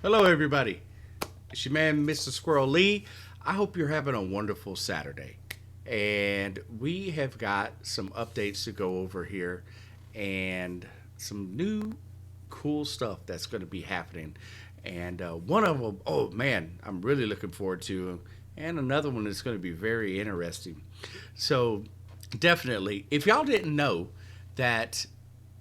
Hello, everybody. It's your man, Mr. Squirrel Lee. I hope you're having a wonderful Saturday. And we have got some updates to go over here and some new cool stuff that's going to be happening. And one of them, oh man, I'm really looking forward to. And another one is going to be very interesting. So, definitely, if y'all didn't know that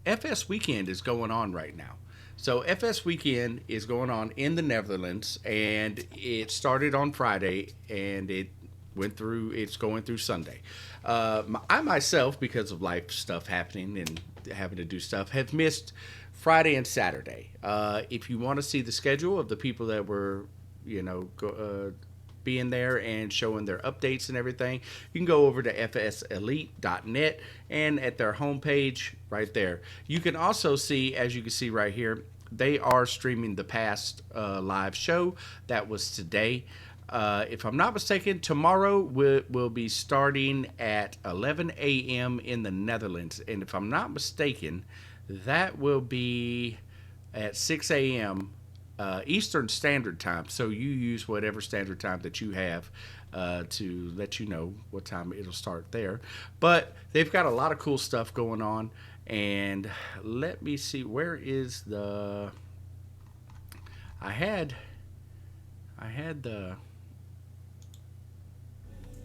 FS Weekend is going on right now. So FS Weekend is going on in the Netherlands, and it started on Friday, and it went through. It's going through Sunday. I myself, because of life stuff happening and having to do stuff, have missed Friday and Saturday. If you want to see the schedule of the people that were, being there and showing their updates and everything, you can go over to fselite.net and at their homepage right there. You can also see, as you can see right here, they are streaming the past live show that was today. If I'm not mistaken, tomorrow will be starting at 11 a.m. in the Netherlands. And if I'm not mistaken, that will be at 6 a.m. Eastern Standard Time. So you use whatever standard time that you have to let you know what time it'll start there. But they've got a lot of cool stuff going on. And let me see, where is the? I had, I had the.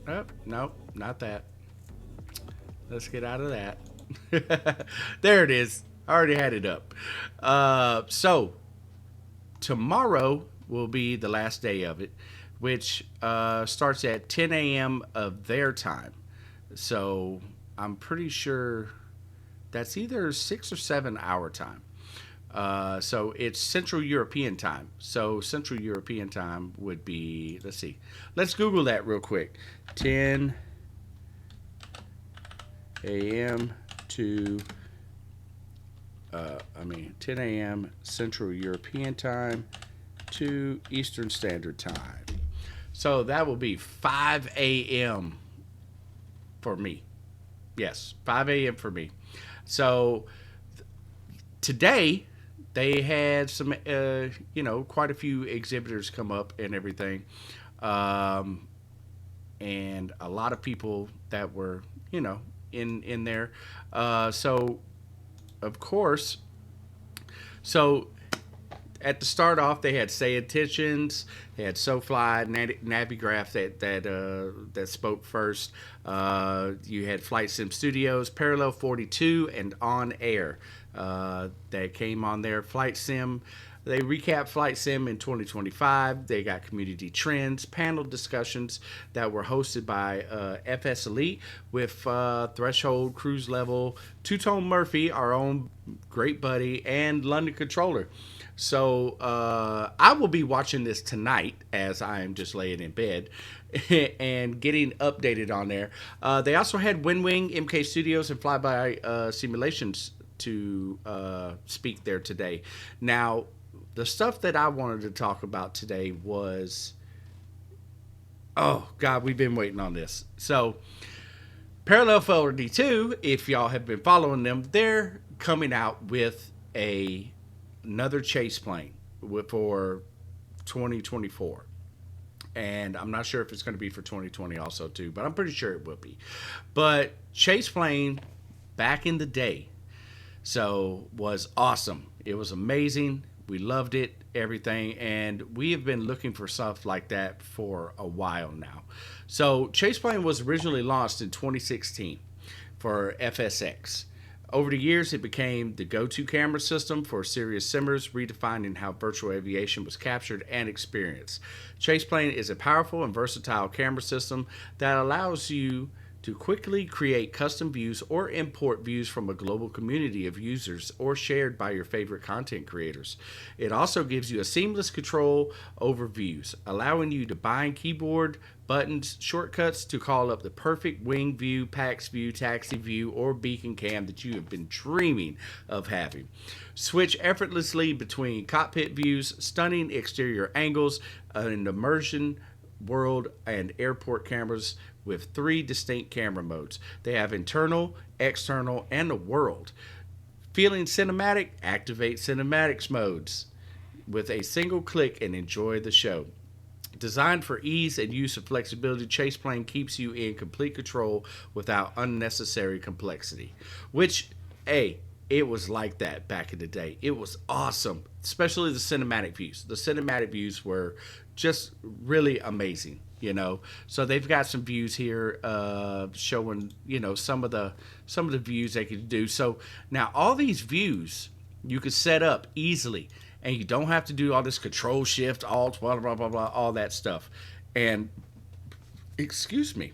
Oh no, not that. Let's get out of that. There it is. I already had it up. So tomorrow will be the last day of it, which starts at 10 a.m. of their time. So I'm pretty sure that's either 6 or 7 hour time. So it's Central European time. So Central European time would be, let's see, let's Google that real quick. 10 a.m. to 10 a.m. Central European time to Eastern Standard Time. So that will be 5 a.m. for me. Yes, 5 a.m. for me. So today they had some, quite a few exhibitors come up and everything. Um, and a lot of people that were, in there. So, of course, so at the start off, they had Say Attentions, they had SoFly, Navigraph that spoke first. You had Flight Sim Studios, Parallel 42, and On Air that came on there. Flight Sim. They recap Flight Sim in 2025. They got community trends, panel discussions that were hosted by FS Elite with Threshold, Cruise Level, Two Tone Murphy, our own great buddy, and London Controller. So I will be watching this tonight as I am just laying in bed and getting updated on there. They also had WinWing, MK Studios, and Flyby Simulations to speak there today. Now, the stuff that I wanted to talk about today was, oh God, we've been waiting on this. So Parallel 42, if y'all have been following them, they're coming out with another chase plane for 2024. And I'm not sure if it's going to be for 2020 also too, but I'm pretty sure it will be. But chase plane back in the day, so was awesome. It was amazing. We loved it, everything, and we have been looking for stuff like that for a while now. So chase plane was originally launched in 2016 for FSX. Over the years, it became the go-to camera system for serious simmers, redefining how virtual aviation was captured and experienced. Chaseplane is a powerful and versatile camera system that allows you to quickly create custom views or import views from a global community of users or shared by your favorite content creators. It also gives you a seamless control over views, allowing you to bind keyboard buttons, shortcuts to call up the perfect wing view, PAX view, taxi view, or beacon cam that you have been dreaming of having. Switch effortlessly between cockpit views, stunning exterior angles, an immersion world, and airport cameras with 3 distinct camera modes. They have internal, external, and the world. Feeling cinematic? Activate cinematics modes. with a single click and enjoy the show. Designed for ease and use of flexibility, Chase Plane keeps you in complete control without unnecessary complexity. Which, hey, it was like that back in the day. It was awesome, especially the cinematic views. The cinematic views were just really amazing. So they've got some views here showing some of the views they could do. So now all these views you could set up easily, and you don't have to do all this control shift, alt, blah blah blah blah, all that stuff. And excuse me,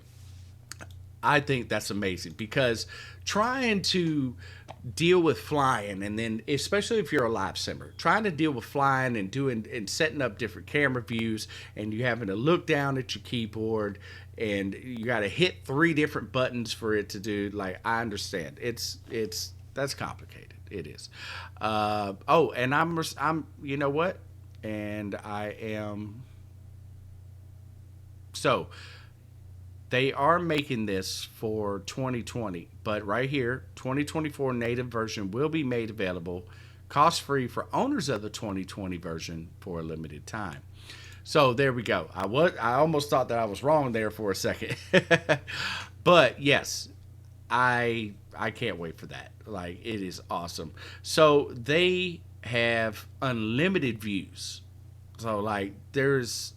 I think that's amazing, because trying to deal with flying, and then especially if you're a live simmer, trying to deal with flying and doing and setting up different camera views, and you having to look down at your keyboard, and you got to hit 3 different buttons for it to do. Like, I understand that's complicated. It is. And I'm you know what? And I am. So they are making this for 2020, but right here, 2024 native version will be made available cost-free for owners of the 2020 version for a limited time. So there we go. I almost thought that I was wrong there for a second. But yes, I can't wait for that. Like, it is awesome. So they have unlimited views. So like, there's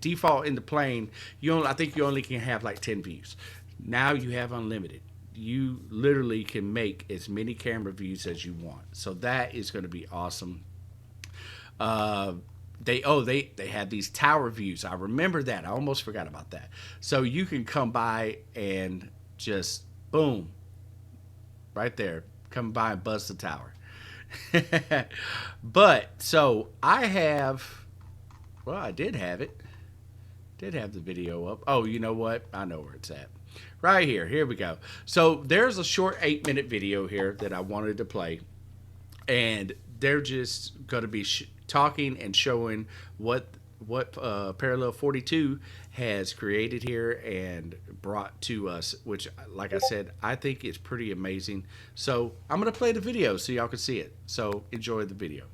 default in the plane, I think you only can have like 10 views. Now you have unlimited. You literally can make as many camera views as you want. So that is going to be awesome. They had these tower views. I remember that. I almost forgot about that. So you can come by and just boom, right there, come by and buzz the tower. But so I did have it. Did have the video up. Oh, you know what? I know where it's at. Right here. Here we go. So there's a short 8-minute video here that I wanted to play. And they're just going to be talking and showing what Parallel 42 has created here and brought to us, which, like I said, I think is pretty amazing. So I'm going to play the video so y'all can see it. So enjoy the video.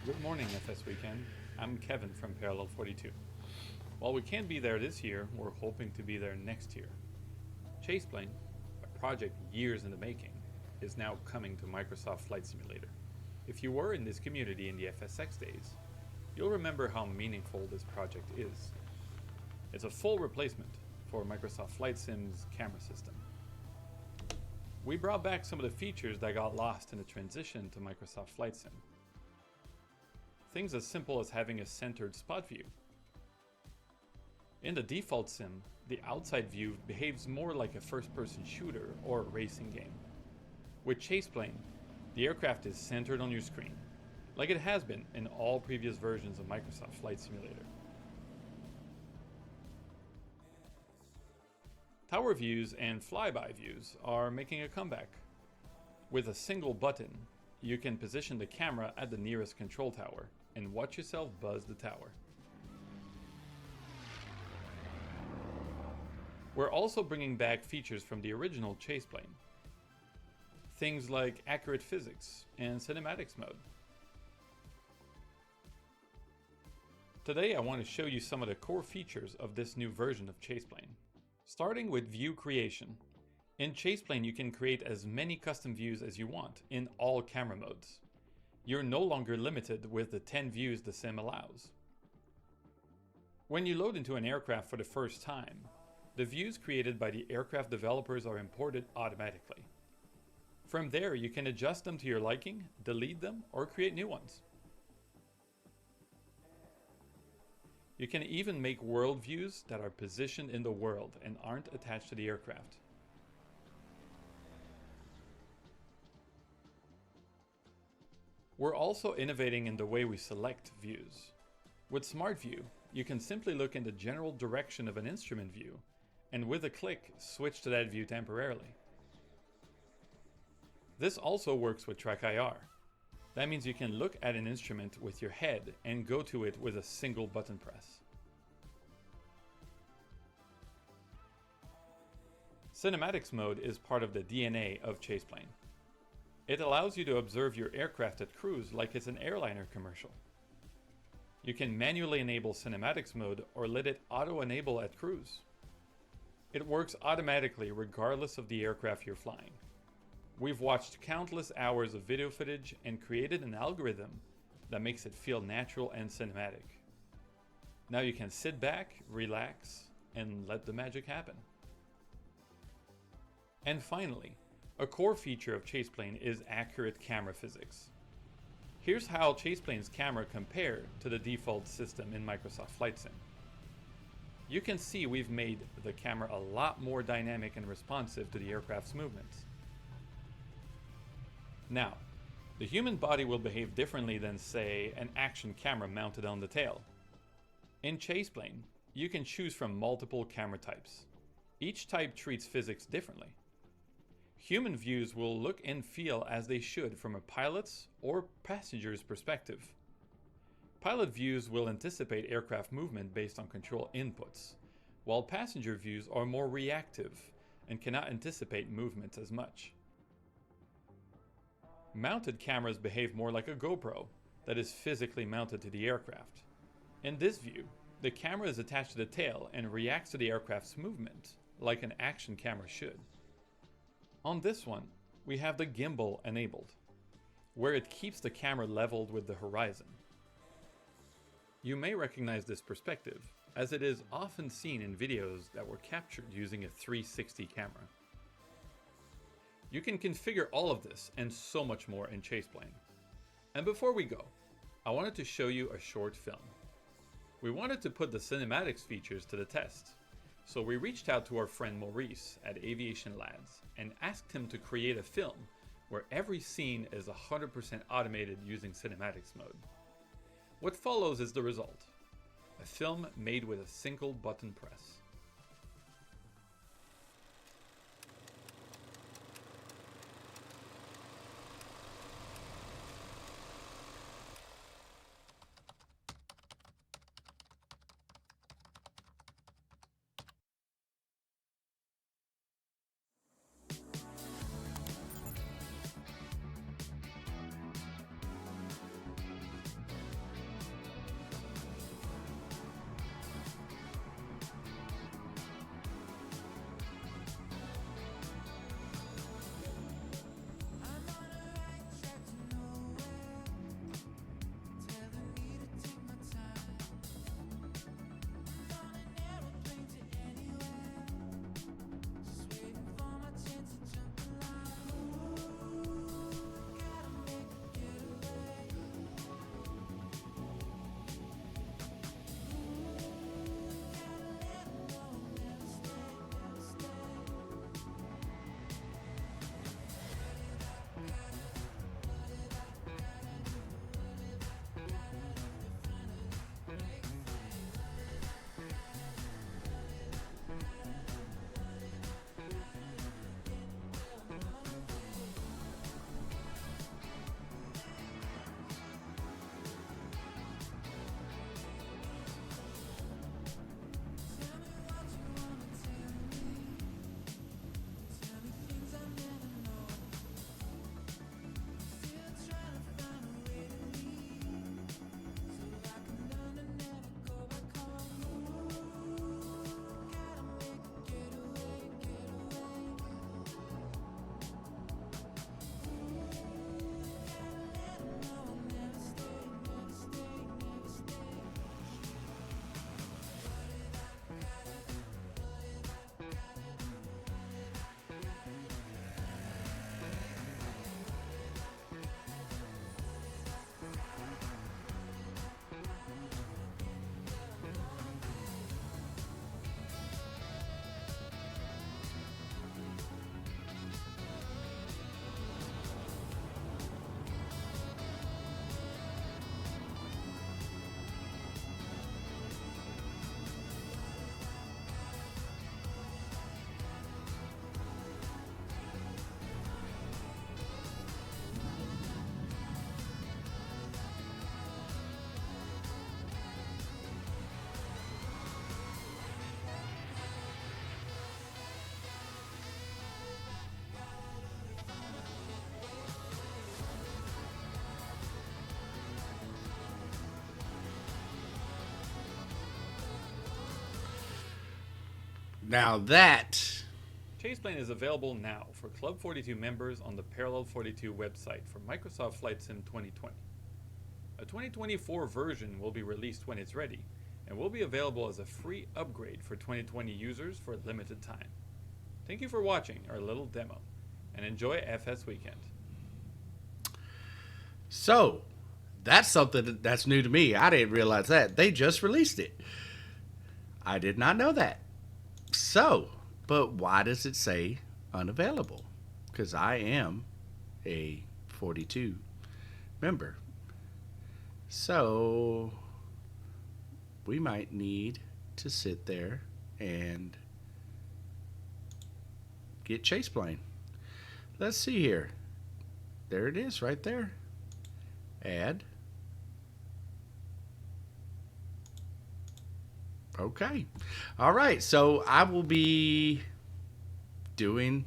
Good morning, FS Weekend. I'm Kevin from Parallel 42. While we can't be there this year, we're hoping to be there next year. Chase Plane, a project years in the making, is now coming to Microsoft Flight Simulator. If you were in this community in the FSX days, you'll remember how meaningful this project is. It's a full replacement for Microsoft Flight Sim's camera system. We brought back some of the features that got lost in the transition to Microsoft Flight Sim. Things as simple as having a centered spot view. In the default sim, the outside view behaves more like a first-person shooter or racing game. With Chase Plane, the aircraft is centered on your screen, like it has been in all previous versions of Microsoft Flight Simulator. Tower views and flyby views are making a comeback. With a single button, you can position the camera at the nearest control tower and watch yourself buzz the tower. We're also bringing back features from the original Chase Plane. Things like accurate physics and cinematics mode. Today I want to show you some of the core features of this new version of Chase Plane. Starting with view creation. In Chase Plane you can create as many custom views as you want in all camera modes. You're no longer limited with the 10 views the sim allows. When you load into an aircraft for the first time, the views created by the aircraft developers are imported automatically. From there, you can adjust them to your liking, delete them, or create new ones. You can even make world views that are positioned in the world and aren't attached to the aircraft. We're also innovating in the way we select views. With Smart View, you can simply look in the general direction of an instrument view, and with a click, switch to that view temporarily. This also works with Track IR. That means you can look at an instrument with your head and go to it with a single button press. Cinematics mode is part of the DNA of Chaseplane. It allows you to observe your aircraft at cruise like it's an airliner commercial. You can manually enable cinematics mode or let it auto-enable at cruise. It works automatically regardless of the aircraft you're flying. We've watched countless hours of video footage and created an algorithm that makes it feel natural and cinematic. Now you can sit back, relax, and let the magic happen. And finally, a core feature of Chaseplane is accurate camera physics. Here's how Chaseplane's camera compare to the default system in Microsoft Flight Sim. You can see we've made the camera a lot more dynamic and responsive to the aircraft's movements. Now, the human body will behave differently than, say, an action camera mounted on the tail. In Chaseplane, you can choose from multiple camera types. Each type treats physics differently. Human views will look and feel as they should from a pilot's or passenger's perspective. Pilot views will anticipate aircraft movement based on control inputs, while passenger views are more reactive and cannot anticipate movements as much. Mounted cameras behave more like a GoPro that is physically mounted to the aircraft. In this view, the camera is attached to the tail and reacts to the aircraft's movement like an action camera should. On this one, we have the gimbal enabled, where it keeps the camera leveled with the horizon. You may recognize this perspective, as it is often seen in videos that were captured using a 360 camera. You can configure all of this and so much more in Chaseplane. And before we go, I wanted to show you a short film. We wanted to put the cinematics features to the test, so we reached out to our friend Maurice at Aviation Lads and asked him to create a film where every scene is 100% automated using cinematics mode. What follows is the result, a film made with a single button press. Now that, Chaseplane is available now for Club 42 members on the Parallel 42 website for Microsoft Flight Sim 2020. A 2024 version will be released when it's ready, and will be available as a free upgrade for 2020 users for a limited time. Thank you for watching our little demo, and enjoy FS Weekend. so that's something that's new to me. I didn't realize that. They just released it. I did not know that. So, but why does it say unavailable? Because I am a 42 member. So, we might need to sit there and get Chaseplane. Let's see here. There it is right there. Add. Okay. All right. So I will be doing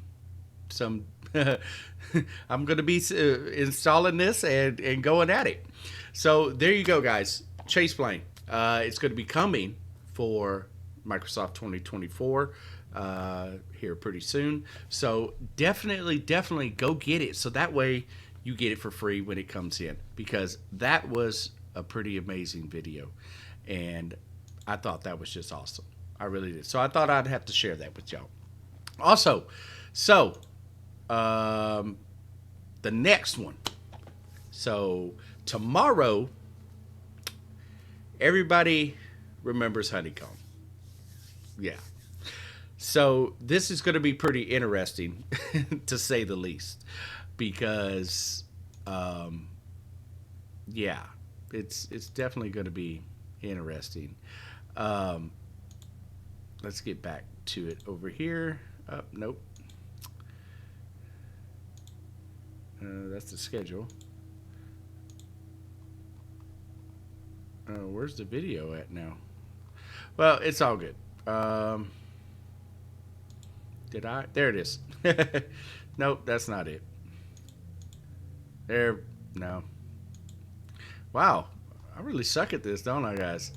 some. I'm going to be installing this and going at it. So there you go, guys. Chaseplane. It's going to be coming for Microsoft 2024 here pretty soon. So definitely go get it. So that way you get it for free when it comes in, because that was a pretty amazing video. And I thought that was just awesome. I really did. So I thought I'd have to share that with y'all. Also, so the next one. So tomorrow, everybody remembers Honeycomb. Yeah. So this is going to be pretty interesting, to say the least, because, yeah, it's definitely going to be interesting. Let's get back to it over here. Nope. That's the schedule. Where's the video at now? Well, it's all good. Did I? There it is. Nope, that's not it. There. No. Wow. I really suck at this, don't I, guys?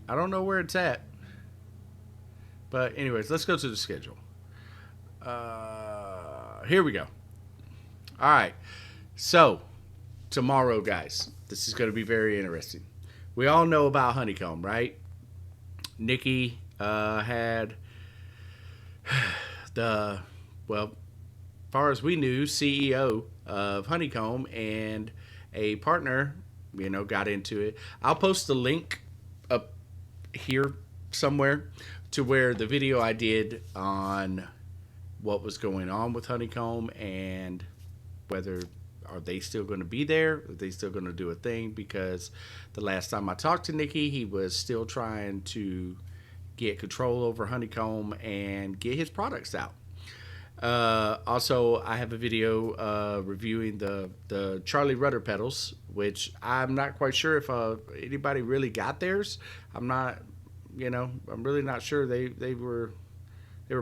I don't know where it's at. But anyways, let's go to the schedule. Here we go. All right. So, tomorrow, guys, this is going to be very interesting. We all know about Honeycomb, right? NICKI had the, well, as far as we knew, CEO of Honeycomb and a partner, got into it. I'll post the link up here somewhere to where the video I did on what was going on with Honeycomb and whether are they still going to be there? Are they still going to do a thing? Because the last time I talked to NICKI, he was still trying to get control over Honeycomb and get his products out. Also, I have a video reviewing the Charlie Rudder pedals, which I'm not quite sure if anybody really got theirs. I'm really not sure. They were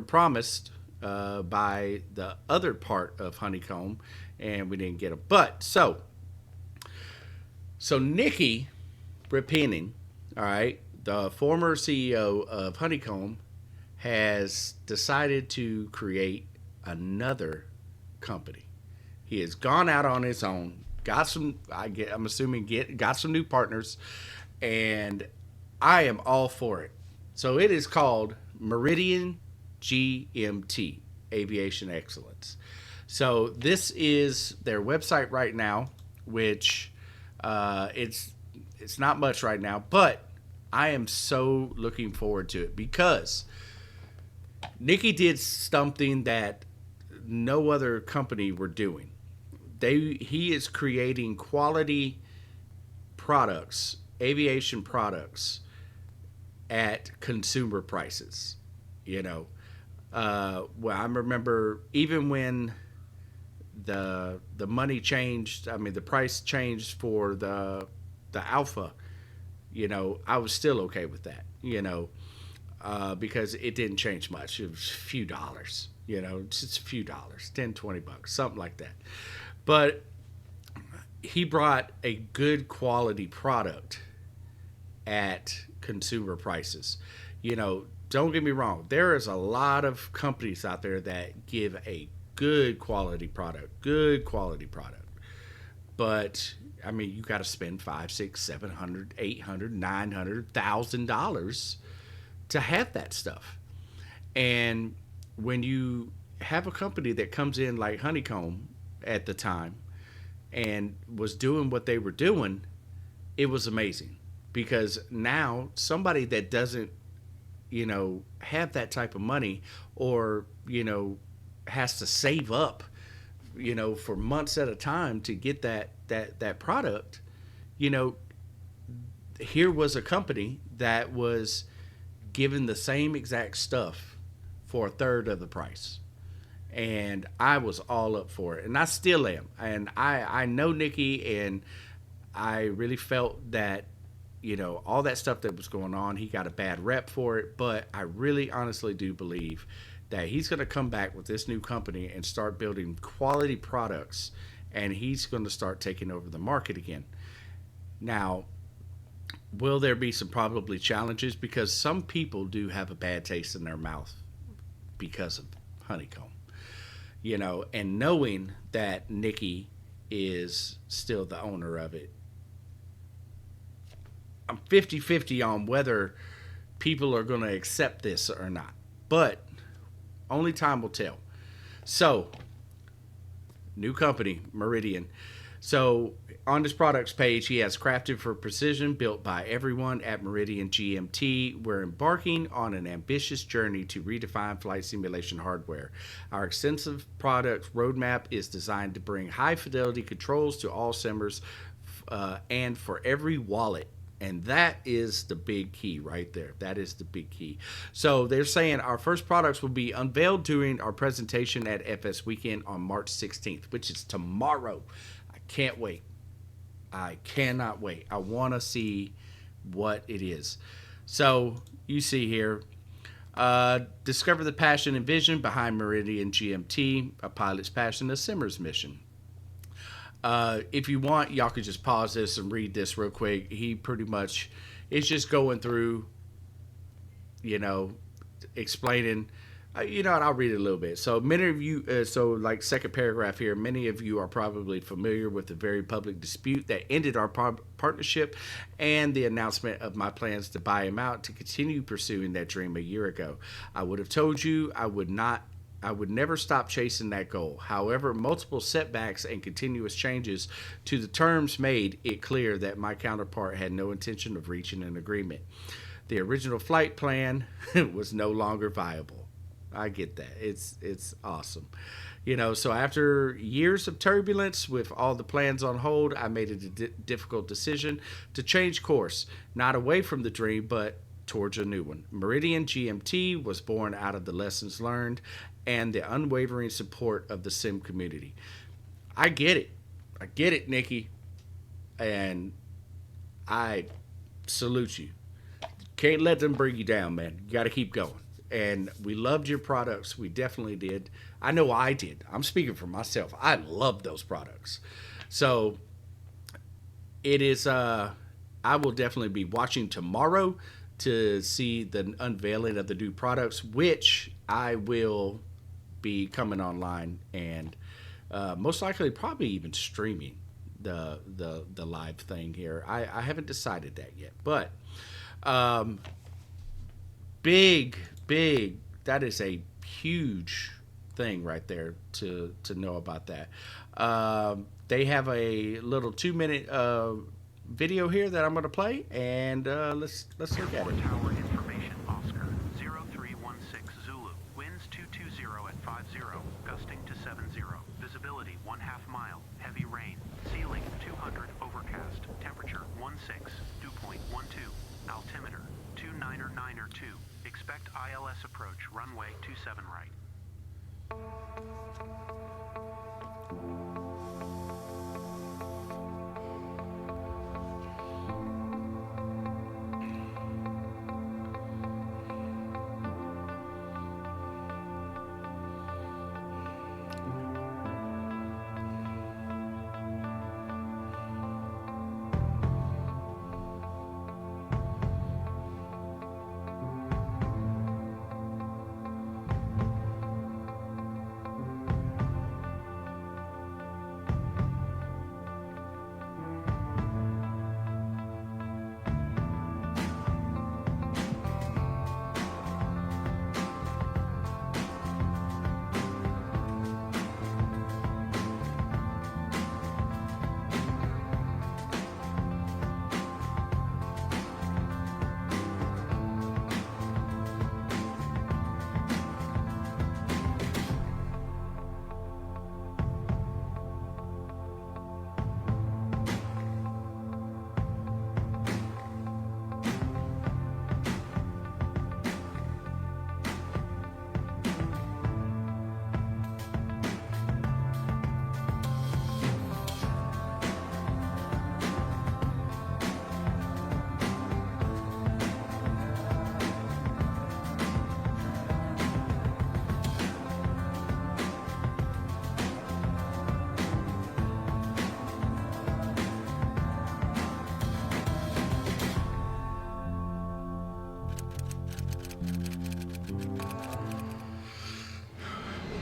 promised by the other part of Honeycomb, and we didn't get them. But so NICKI Repenning, all right, the former CEO of Honeycomb, has decided to create another company. He has gone out on his own, got some, I'm assuming, got some new partners, and I am all for it. So it is called MERIDIAN GMT, Aviation Excellence. So this is their website right now, which it's not much right now, but I am so looking forward to it because NICKI did something that no other company were doing. He is creating quality products, aviation products, at consumer prices. Well, I remember even when the money changed, the price changed for the Alpha, I was still okay with that, because it didn't change much. It was a few dollars, just a few dollars, 10, 20 bucks, something like that. But he brought a good quality product at consumer prices. You know, don't get me wrong. There is a lot of companies out there that give a good quality product, but I mean, you got to spend five, six, 700, 800, 900, $1,000 to have that stuff. And when you have a company that comes in like Honeycomb at the time and was doing what they were doing, it was amazing. Because now somebody that doesn't, have that type of money, or, has to save up, for months at a time to get that product, you know, here was a company that was given the same exact stuff for a third of the price. And I was all up for it. And I still am. And I know Nicky, and I really felt that, all that stuff that was going on, he got a bad rep for it. But I really honestly do believe that he's going to come back with this new company and start building quality products. And he's going to start taking over the market again. Now, will there be some probably challenges? Because some people do have a bad taste in their mouth because of Honeycomb. And knowing that Nicky is still the owner of it, I'm 50-50 on whether people are going to accept this or not. But only time will tell. So, new company, Meridian. So, on this products page, he has crafted for precision, built by everyone at Meridian GMT. We're embarking on an ambitious journey to redefine flight simulation hardware. Our extensive product roadmap is designed to bring high fidelity controls to all simmers and for every wallet. And that is the big key right there. That is the big key. So they're saying our first products will be unveiled during our presentation at FS Weekend on March 16th, which is tomorrow. I can't wait. I cannot wait. I want to see what it is. So you see here, discover the passion and vision behind Meridian GMT, a pilot's passion, a simmer's mission. If you want, y'all could just pause this and read this real quick. He pretty much is just going through, explaining, and I'll read it a little bit. So many of you, like second paragraph here, many of you are probably familiar with the very public dispute that ended our partnership and the announcement of my plans to buy him out to continue pursuing that dream a year ago. I would have told you I would never stop chasing that goal. However, multiple setbacks and continuous changes to the terms made it clear that my counterpart had no intention of reaching an agreement. The original flight plan was no longer viable. I get that. It's awesome. So after years of turbulence with all the plans on hold, I made a difficult decision to change course, not away from the dream, but towards a new one. Meridian GMT was born out of the lessons learned and the unwavering support of the sim community. I get it, Nicky. And I salute you. Can't let them bring you down, man. You got to keep going. And we loved your products. We definitely did. I know I did. I'm speaking for myself. I love those products. So it is, I will definitely be watching tomorrow to see the unveiling of the new products, which I will be coming online and most likely probably even streaming the live thing here. I haven't decided that yet, but big, that is a huge thing right there to know about that. They have a little 2-minute video here that I'm going to play, and let's look at it. Tower information, Oscar 0316 Zulu, winds 220 at 50, gusting to 70, visibility 1/2 mile, heavy rain, ceiling 200, overcast, temperature 16, dew point 12, altimeter 299er2, expect ILS approach, runway 27 right.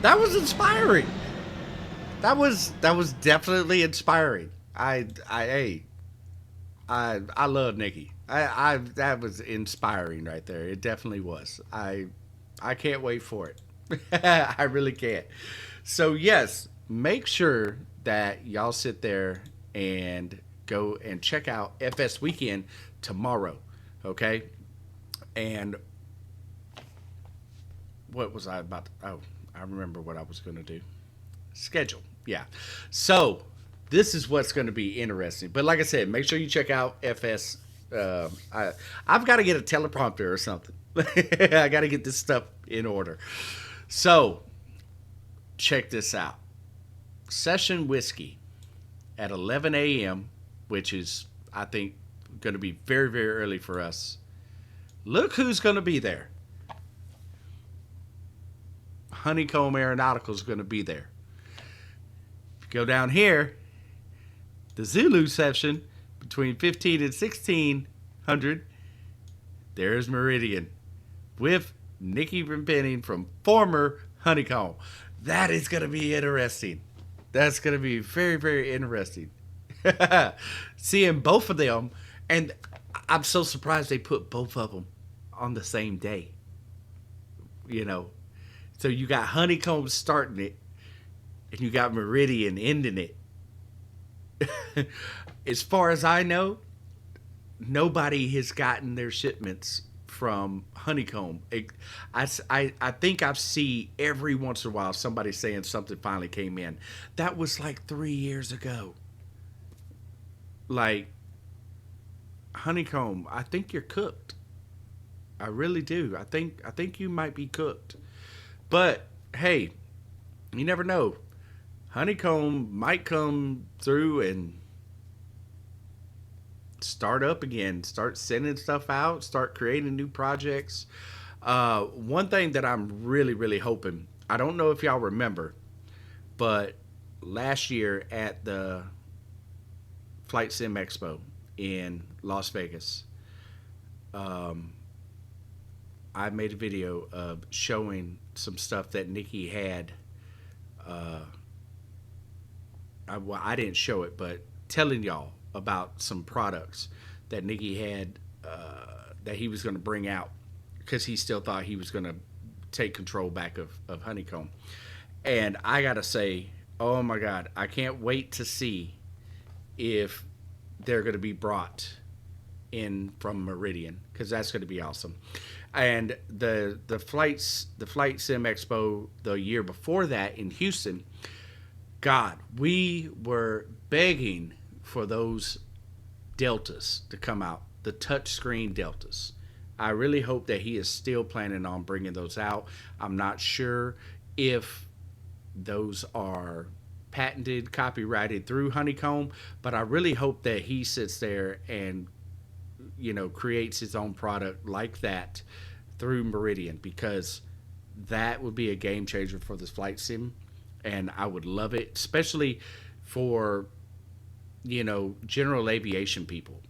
That was inspiring. That was definitely inspiring. I love Nikki. I that was inspiring right there. It definitely was. I can't wait for it. I really can't. So yes, make sure that y'all sit there and go and check out FS Weekend tomorrow. Okay? And what was I about to, oh, I remember what I was going to do. Schedule. Yeah. So this is what's going to be interesting. But like I said, make sure you check out FS. I've got to get a teleprompter or something. I got to get this stuff in order. So check this out. Session Whiskey at 11 a.m., which is, I think, going to be very, very early for us. Look who's going to be there. Honeycomb Aeronautical is going to be there. If you go down here, the Zulu session between 15 and 1600, there's Meridian with Nikki Repenning from former Honeycomb. That is going to be interesting. That's going to be very, very interesting. Seeing both of them, and I'm so surprised they put both of them on the same day. You know, so you got Honeycomb starting it, and you got Meridian ending it. As far as I know, nobody has gotten their shipments from Honeycomb. I think I see every once in a while somebody saying something finally came in. That was like 3 years ago. Like, Honeycomb, I think you're cooked. I really do. I think you might be cooked. But hey, you never know. Honeycomb might come through and start up again, start sending stuff out, start creating new projects. One thing that I'm really, really hoping, I don't know if y'all remember, but last year at the Flight Sim Expo in Las Vegas, I made a video of showing some stuff that Nikki had. I didn't show it, but telling y'all about some products that Nikki had that he was going to bring out because he still thought he was going to take control back of Honeycomb. And I got to say, oh my God, I can't wait to see if they're going to be brought in from Meridian, because that's going to be awesome. And the Flight Sim Expo the year before that in Houston, God, we were begging for those Deltas to come out, the touchscreen Deltas. I really hope that he is still planning on bringing those out. I'm not sure if those are patented, copyrighted through Honeycomb, but I really hope that he sits there and, you know, creates his own product like that through Meridian, because that would be a game changer for this flight sim, and I would love it, especially for, you know, general aviation people.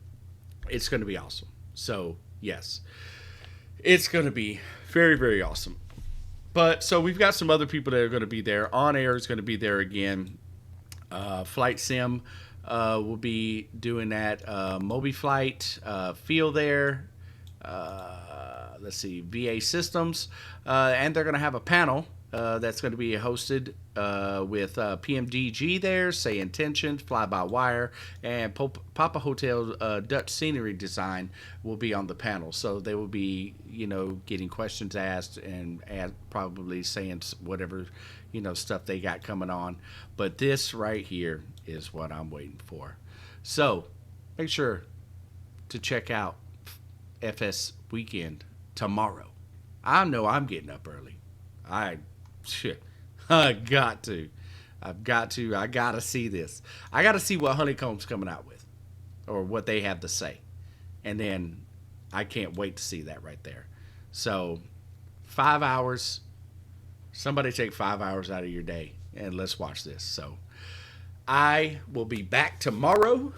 It's going to be awesome. So yes, it's going to be very, very awesome. But so we've got some other people that are going to be there. On Air is going to be there again. Flight Sim will be doing that. Moby Flight, Feel there. Let's see, VA Systems. And they're going to have a panel that's going to be hosted with PMDG there, Say Intention, Fly By Wire, and Papa Hotel Dutch Scenery Design will be on the panel. So they will be, you know, getting questions asked and probably saying whatever, you know, stuff they got coming on. But this right here is what I'm waiting for. So make sure to check out FS Weekend tomorrow. I know I'm getting up early. I got to. I got to see this. I got to see what Honeycomb's coming out with, or what they have to say. And then I can't wait to see that right there. So 5 hours. Somebody take 5 hours out of your day and let's watch this. So I will be back tomorrow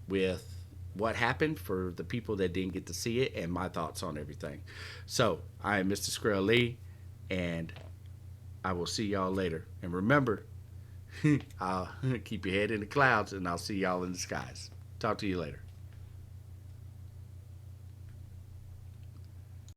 with what happened for the people that didn't get to see it and my thoughts on everything. So I am Mr. Skrill Lee, and I will see y'all later. And remember, I'll keep your head in the clouds, and I'll see y'all in the skies. Talk to you later.